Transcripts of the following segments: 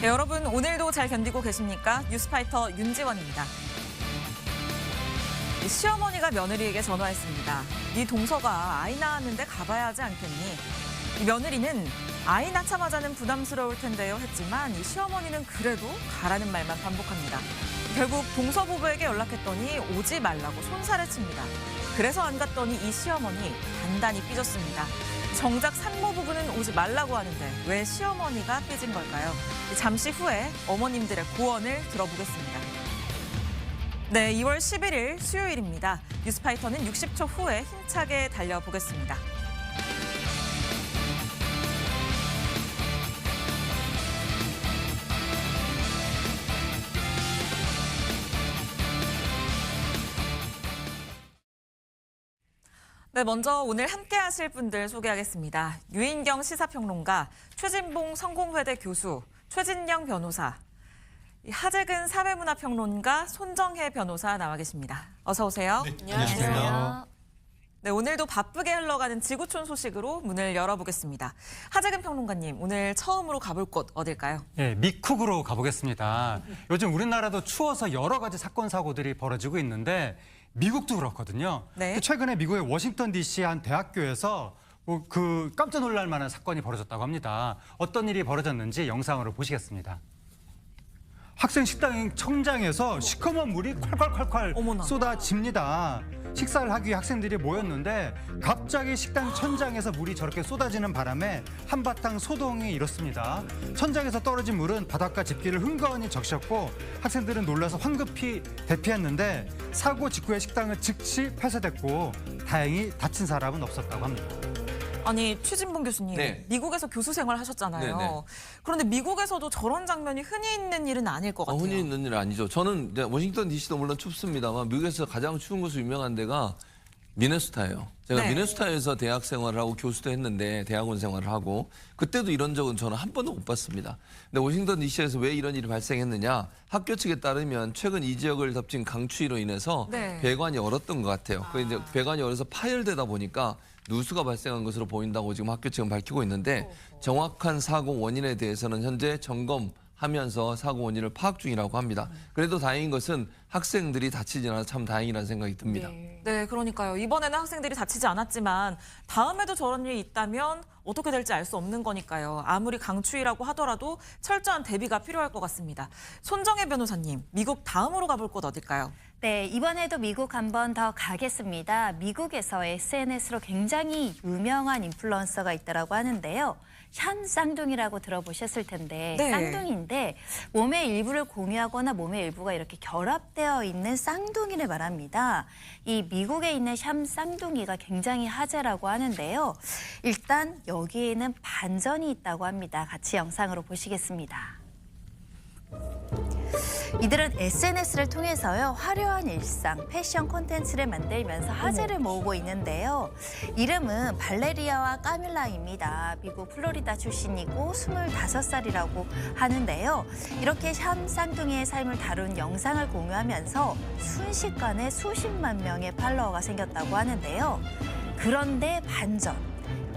네, 여러분 오늘도 잘 견디고 계십니까? 뉴스파이터 윤지원입니다. 시어머니가 며느리에게 전화했습니다. 네 동서가 아이 낳았는데 가봐야 하지 않겠니? 이 며느리는 아이 낳자마자는 부담스러울 텐데요 했지만 이 시어머니는 그래도 가라는 말만 반복합니다. 결국 동서 부부에게 연락했더니 오지 말라고 손살을 칩니다. 그래서 안 갔더니 이 시어머니 단단히 삐졌습니다. 정작 산모 부부는 오지 말라고 하는데 왜 시어머니가 삐진 걸까요? 잠시 후에 어머님들의 고언을 들어보겠습니다. 네, 2월 11일 수요일입니다. 뉴스파이터는 60초 후에 힘차게 달려보겠습니다. 네, 먼저 오늘 함께 하실 분들 소개하겠습니다. 유인경 시사평론가, 최진봉 성공회대 교수, 최진영 변호사, 하재근 사회문화평론가, 손정혜 변호사 나와 계십니다. 어서 오세요. 네, 안녕하세요. 네, 오늘도 바쁘게 흘러가는 지구촌 소식으로 문을 열어보겠습니다. 하재근 평론가님, 오늘 처음으로 가볼 곳 어딜까요? 네, 미쿡으로 가보겠습니다. 요즘 우리나라도 추워서 여러 가지 사건, 사고들이 벌어지고 있는데 미국도 그렇거든요. 네. 최근에 미국의 워싱턴 DC 한 대학교에서 깜짝 놀랄 만한 사건이 벌어졌다고 합니다. 어떤 일이 벌어졌는지 영상으로 보시겠습니다. 학생 식당 천장에서 시커먼 물이 콸콸콸콸 어머나. 쏟아집니다. 식사를 하기 위해 학생들이 모였는데 갑자기 식당 천장에서 물이 저렇게 쏟아지는 바람에 한바탕 소동이 일었습니다. 천장에서 떨어진 물은 바닥과 집기를 흥건히 적셨고 학생들은 놀라서 황급히 대피했는데 사고 직후에 식당은 즉시 폐쇄됐고 다행히 다친 사람은 없었다고 합니다. 아니, 최진봉 교수님, 네. 미국에서 교수 생활 하셨잖아요. 네네. 그런데 미국에서도 저런 장면이 흔히 있는 일은 아닐 것 같아요. 흔히 있는 일 아니죠. 저는 이제 워싱턴 DC도 물론 춥습니다만 미국에서 가장 추운 곳으로 유명한 데가 미네소타예요. 제가 네. 미네소타에서 대학 생활을 하고 교수도 했는데 대학원 생활을 하고 그때도 이런 적은 저는 한 번도 못 봤습니다. 근데 워싱턴 DC에서 왜 이런 일이 발생했느냐? 학교 측에 따르면 최근 이 지역을 덮친 강추위로 인해서 네. 배관이 얼었던 것 같아요. 그 이제 배관이 얼어서 파열되다 보니까 누수가 발생한 것으로 보인다고 지금 학교 측은 밝히고 있는데 정확한 사고 원인에 대해서는 현재 점검하면서 사고 원인을 파악 중이라고 합니다. 그래도 다행인 것은 학생들이 다치지 않아서 참 다행이라는 생각이 듭니다. 네, 그러니까요. 이번에는 학생들이 다치지 않았지만 다음에도 저런 일이 있다면 어떻게 될지 알 수 없는 거니까요. 아무리 강추위라고 하더라도 철저한 대비가 필요할 것 같습니다. 손정혜 변호사님, 미국 다음으로 가볼 곳 어딜까요? 네, 이번에도 미국 한 번 더 가겠습니다. 미국에서 SNS로 굉장히 유명한 인플루언서가 있다라고 하는데요. 샴 쌍둥이라고 들어보셨을 텐데 네. 쌍둥이인데 몸의 일부를 공유하거나 몸의 일부가 이렇게 결합되어 있는 쌍둥이를 말합니다. 이 미국에 있는 샴 쌍둥이가 굉장히 화제라고 하는데요. 일단 여기에는 반전이 있다고 합니다. 같이 영상으로 보시겠습니다. 이들은 SNS를 통해서요, 화려한 일상, 패션 콘텐츠를 만들면서 화제를 모으고 있는데요. 이름은 발레리아와 까밀라입니다. 미국 플로리다 출신이고 25살이라고 하는데요. 이렇게 샴 쌍둥이의 삶을 다룬 영상을 공유하면서 순식간에 수십만 명의 팔로워가 생겼다고 하는데요. 그런데 반전.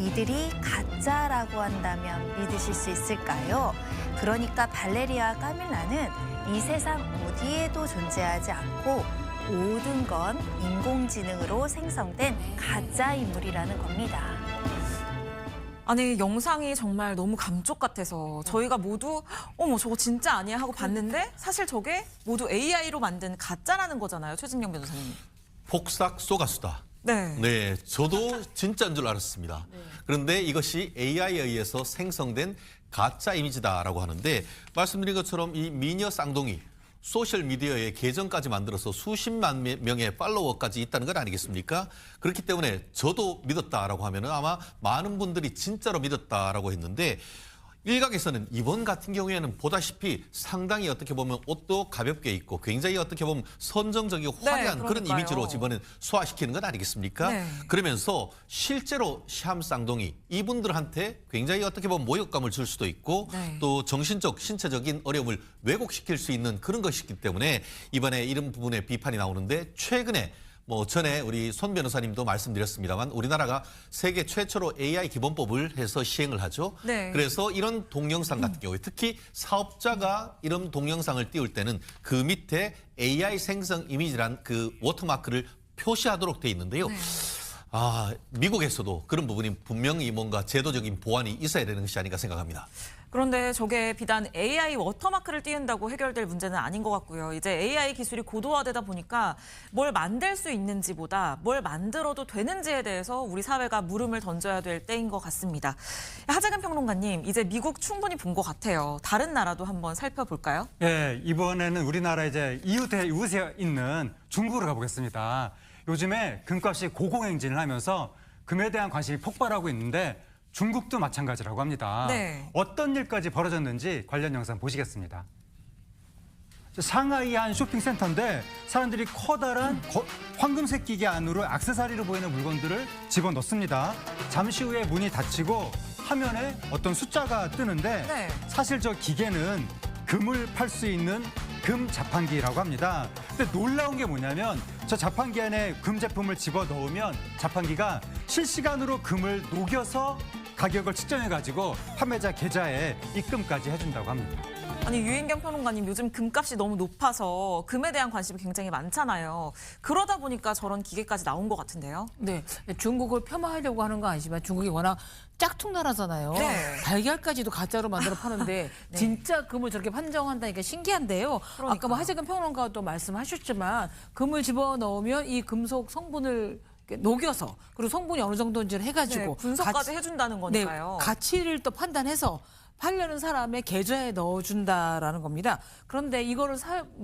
이들이 가짜라고 한다면 믿으실 수 있을까요? 그러니까 발레리아와 까밀라는 이 세상 어디에도 존재하지 않고 모든 건 인공지능으로 생성된 가짜 인물이라는 겁니다. 아니, 영상이 정말 너무 감쪽 같아서 저희가 모두 어머, 저거 진짜 아니야 하고 봤는데 사실 저게 모두 AI로 만든 가짜라는 거잖아요. 최진영 변호사님. 폭삭 쏘가수다. 네. 네, 저도 진짜인 줄 알았습니다. 그런데 이것이 AI에 의해서 생성된 가짜 이미지다라고 하는데 말씀드린 것처럼 이 미녀 쌍둥이 소셜미디어에 계정까지 만들어서 수십만 명의 팔로워까지 있다는 건 아니겠습니까? 그렇기 때문에 저도 믿었다라고 하면 아마 많은 분들이 진짜로 믿었다라고 했는데 일각에서는 이번 같은 경우에는 보다시피 상당히 어떻게 보면 옷도 가볍게 입고 굉장히 어떻게 보면 선정적이고 화려한 그런 그러니까요. 이미지로 이번엔 소화시키는 건 아니겠습니까? 네. 그러면서 실제로 샴 쌍둥이 이분들한테 굉장히 어떻게 보면 모욕감을 줄 수도 있고 네. 또 정신적, 신체적인 어려움을 왜곡시킬 수 있는 그런 것이기 때문에 이번에 이런 부분에 비판이 나오는데 최근에 뭐 전에 우리 손 변호사님도 말씀드렸습니다만 우리나라가 세계 최초로 AI 기본법을 해서 시행을 하죠. 네. 그래서 이런 동영상 같은 경우에 특히 사업자가 이런 동영상을 띄울 때는 그 밑에 AI 생성 이미지란 그 워터마크를 표시하도록 돼 있는데요. 미국에서도 그런 부분이 분명히 뭔가 제도적인 보완이 있어야 되는 것이 아닌가 생각합니다. 그런데 저게 비단 AI 워터마크를 띄운다고 해결될 문제는 아닌 것 같고요. 이제 AI 기술이 고도화되다 보니까 뭘 만들 수 있는지보다 뭘 만들어도 되는지에 대해서 우리 사회가 물음을 던져야 될 때인 것 같습니다. 하재근 평론가님, 이제 미국 충분히 본 것 같아요. 다른 나라도 한번 살펴볼까요? 예, 이번에는 우리나라 이제 이웃에 있는 중국으로 가보겠습니다. 요즘에 금값이 고공행진을 하면서 금에 대한 관심이 폭발하고 있는데 중국도 마찬가지라고 합니다. 네. 어떤 일까지 벌어졌는지 관련 영상 보시겠습니다. 상하이 한 쇼핑센터인데 사람들이 커다란 황금색 기계 안으로 액세서리로 보이는 물건들을 집어넣습니다. 잠시 후에 문이 닫히고 화면에 어떤 숫자가 뜨는데 네. 사실 저 기계는 금을 팔 수 있는 금 자판기라고 합니다. 근데 놀라운 게 뭐냐면 저 자판기 안에 금 제품을 집어넣으면 자판기가 실시간으로 금을 녹여서 가격을 측정해가지고 판매자 계좌에 입금까지 해준다고 합니다. 아니, 유인경 평론가님, 요즘 금값이 너무 높아서 금에 대한 관심이 굉장히 많잖아요. 그러다 보니까 저런 기계까지 나온 것 같은데요. 네, 중국을 폄하하려고 하는 건 아니지만 중국이 워낙 짝퉁 나라잖아요. 네. 달걀까지도 가짜로 만들어 파는데 네. 진짜 금을 저렇게 판정한다니까 신기한데요. 그러니까요. 아까 뭐 하재근 평론가도 말씀하셨지만 금을 집어넣으면 이 금속 성분을 이렇게 녹여서 그리고 성분이 어느 정도인지를 해가지고 네, 분석까지 해준다는 거니까요. 네, 가치를 또 판단해서 팔려는 사람의 계좌에 넣어준다라는 겁니다. 그런데 이거를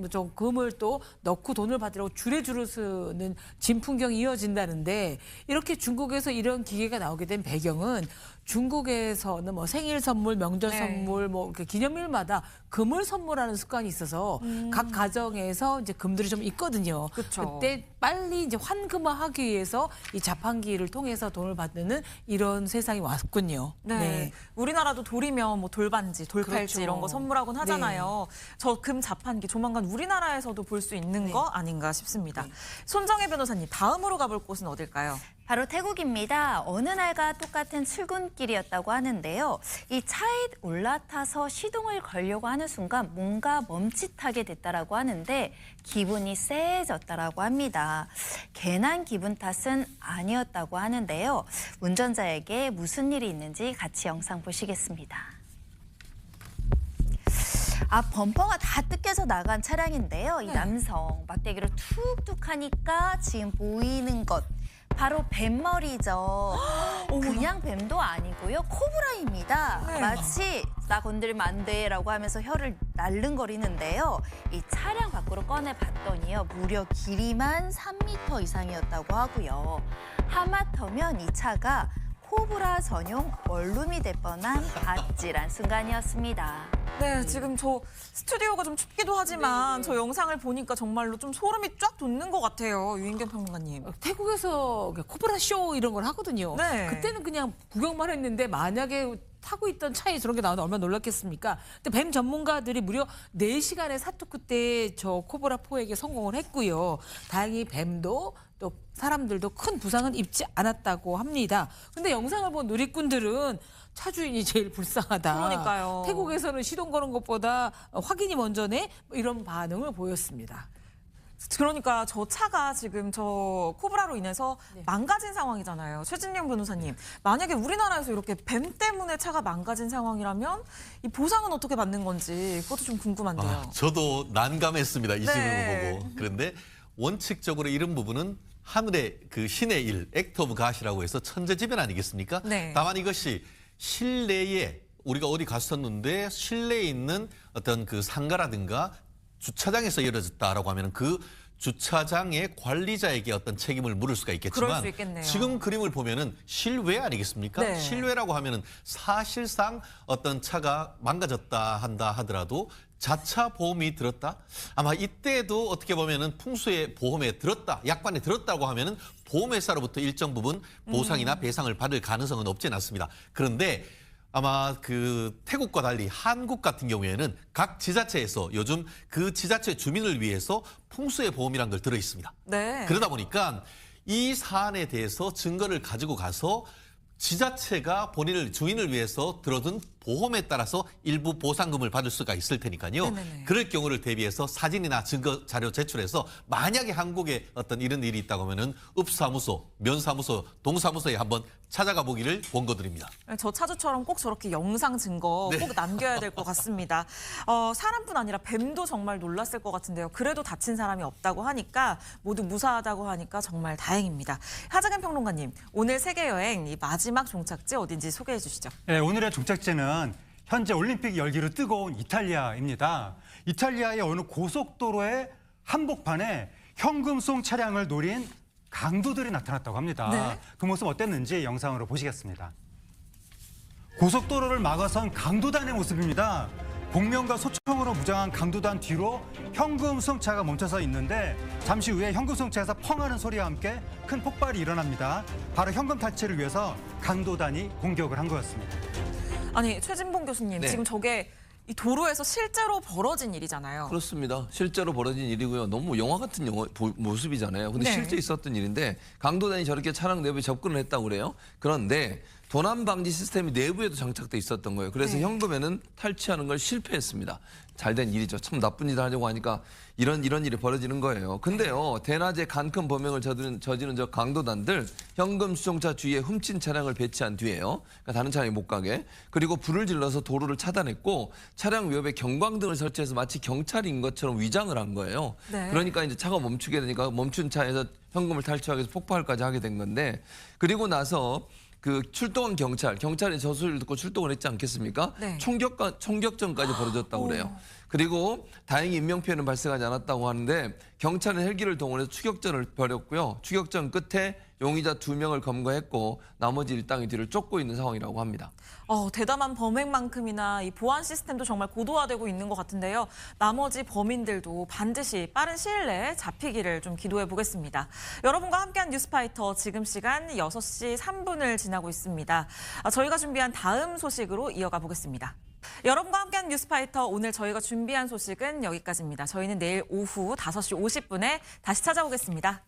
저 금을 또 넣고 돈을 받으려고 줄에 서는 진풍경이 이어진다는데 이렇게 중국에서 이런 기계가 나오게 된 배경은 중국에서는 뭐 생일 선물, 명절 네. 선물, 뭐 기념일마다 금을 선물하는 습관이 있어서 각 가정에서 이제 금들이 좀 있거든요. 그쵸. 그때 빨리 이제 환금화하기 위해서 이 자판기를 통해서 돈을 받는 이런 세상이 왔군요. 네. 우리나라도 돌이면 뭐 돌반지, 돌팔찌 그렇죠. 이런 거 선물하곤 하잖아요. 저 금 자판기 조만간 우리나라에서도 볼 수 있는 거 아닌가 싶습니다. 손정혜 변호사님, 다음으로 가볼 곳은 어딜까요? 바로 태국입니다. 어느 날과 똑같은 출근길이었다고 하는데요. 이 차에 올라타서 시동을 걸려고 하는 순간 뭔가 멈칫하게 됐다라고 하는데 기분이 쎄해졌다라고 합니다. 괜한 기분 탓은 아니었다고 하는데요. 운전자에게 무슨 일이 있는지 같이 영상 보시겠습니다. 범퍼가 다 뜯겨서 나간 차량인데요. 이 남성 막대기로 툭툭 하니까 지금 보이는 것 바로 뱀머리죠. 그냥 뱀도 아니고요. 코브라입니다. 네. 마치 나 건들면 안 돼라고 하면서 혀를 날름거리는데요. 이 차량 밖으로 꺼내봤더니요. 무려 길이만 3m 이상이었다고 하고요. 하마터면 이 차가 코브라 전용 원룸이 될 뻔한 아찔한 순간이었습니다. 네, 지금 저 스튜디오가 좀 춥기도 하지만 저 영상을 보니까 정말로 좀 소름이 쫙 돋는 것 같아요. 유인경 평론가님. 태국에서 코브라 쇼 이런 걸 하거든요. 네. 그때는 그냥 구경만 했는데 만약에 타고 있던 차에 저런 게 나오면 얼마나 놀랐겠습니까? 근데 뱀 전문가들이 무려 4시간의 사투 끝에 저 코브라 포에게 성공을 했고요. 다행히 뱀도 또 사람들도 큰 부상은 입지 않았다고 합니다. 근데 영상을 본 누리꾼들은 차 주인이 제일 불쌍하다. 그러니까요. 태국에서는 시동 거는 것보다 확인이 먼저네 이런 반응을 보였습니다. 그러니까 저 차가 지금 저 코브라로 인해서 네. 망가진 상황이잖아요. 최진영 변호사님, 만약에 우리나라에서 이렇게 뱀 때문에 차가 망가진 상황이라면 이 보상은 어떻게 받는 건지 그것도 좀 궁금한데요. 저도 난감했습니다. 이 네. 질문을 보고. 그런데 원칙적으로 이런 부분은 하늘의 그 신의 일, 액트 오브 갓이라고 해서 천재지변 아니겠습니까? 네. 다만 이것이 실내에 우리가 어디 갔었는데 실내에 있는 어떤 그 상가라든가 주차장에서 이루어졌다라고 하면 그 주차장의 관리자에게 어떤 책임을 물을 수가 그럴 있겠지만 수 있겠네요. 지금 그림을 보면은 실외 아니겠습니까? 네. 실외라고 하면은 사실상 어떤 차가 망가졌다 한다 하더라도 자차 보험이 들었다. 아마 이때도 어떻게 보면은 풍수의 보험에 들었다, 약관에 들었다고 하면은 보험회사로부터 일정 부분 보상이나 배상을 받을 가능성은 없지는 않습니다. 그런데 아마 그 태국과 달리 한국 같은 경우에는 각 지자체에서 요즘 그 지자체 주민을 위해서 풍수의 보험이라는 걸 들어 있습니다. 네. 그러다 보니까 이 사안에 대해서 증거를 가지고 가서 지자체가 본인을 주인을 위해서 들어둔 보험에 따라서 일부 보상금을 받을 수가 있을 테니까요. 네네네. 그럴 경우를 대비해서 사진이나 증거 자료 제출해서 만약에 한국에 어떤 이런 일이 있다고 하면은 읍사무소, 면사무소, 동사무소에 한번 찾아가 보기를 권고드립니다. 저 차주처럼 꼭 저렇게 영상 증거 네. 꼭 남겨야 될 것 같습니다. 사람뿐 아니라 뱀도 정말 놀랐을 것 같은데요. 그래도 다친 사람이 없다고 하니까 모두 무사하다고 하니까 정말 다행입니다. 하정현 평론가님, 오늘 세계여행 이 마지막 종착지 어딘지 소개해 주시죠. 네, 오늘의 종착지는 현재 올림픽 열기로 뜨거운 이탈리아입니다. 이탈리아의 어느 고속도로의 한복판에 현금송 차량을 노린 강도들이 나타났다고 합니다. 네. 그 모습 어땠는지 영상으로 보시겠습니다. 고속도로를 막아선 강도단의 모습입니다. 복면과 소총으로 무장한 강도단 뒤로 현금송차가 멈춰서 있는데 잠시 후에 현금송차에서 펑하는 소리와 함께 큰 폭발이 일어납니다. 바로 현금 탈취를 위해서 강도단이 공격을 한 거였습니다. 아니, 최진봉 교수님, 네. 지금 저게 이 도로에서 실제로 벌어진 일이잖아요. 그렇습니다. 실제로 벌어진 일이고요. 너무 영화 같은 모습이잖아요. 근데 네. 실제 있었던 일인데 강도단이 저렇게 차량 내부에 접근을 했다고 그래요. 그런데 도난 방지 시스템이 내부에도 장착돼 있었던 거예요. 그래서 네. 현금에는 탈취하는 걸 실패했습니다. 잘된 일이죠. 참 나쁜 일을 하려고 하니까 이런 일이 벌어지는 거예요. 근데요, 대낮에 간큰 범행을 저지른 저 강도단들 현금 수송차 주위에 훔친 차량을 배치한 뒤에요. 그러니까 다른 차량이 못 가게. 그리고 불을 질러서 도로를 차단했고 차량 위협에 경광등을 설치해서 마치 경찰인 것처럼 위장을 한 거예요. 네. 그러니까 이제 차가 멈추게 되니까 멈춘 차에서 현금을 탈취하기 위해서 폭발까지 하게 된 건데 그리고 나서 그 출동한 경찰이 저 소리를 듣고 출동을 했지 않겠습니까? 네. 총격전까지 벌어졌다고 그래요. 그리고 다행히 인명피해는 발생하지 않았다고 하는데 경찰은 헬기를 동원해서 추격전을 벌였고요. 추격전 끝에 용의자 2명을 검거했고 나머지 일당이 뒤를 쫓고 있는 상황이라고 합니다. 대담한 범행만큼이나 이 보안 시스템도 정말 고도화되고 있는 것 같은데요. 나머지 범인들도 반드시 빠른 시일 내에 잡히기를 좀 기도해 보겠습니다. 여러분과 함께한 뉴스파이터 지금 시간 6시 3분을 지나고 있습니다. 저희가 준비한 다음 소식으로 이어가 보겠습니다. 여러분과 함께한 뉴스파이터 오늘 저희가 준비한 소식은 여기까지입니다. 저희는 내일 오후 5시 50분에 다시 찾아오겠습니다.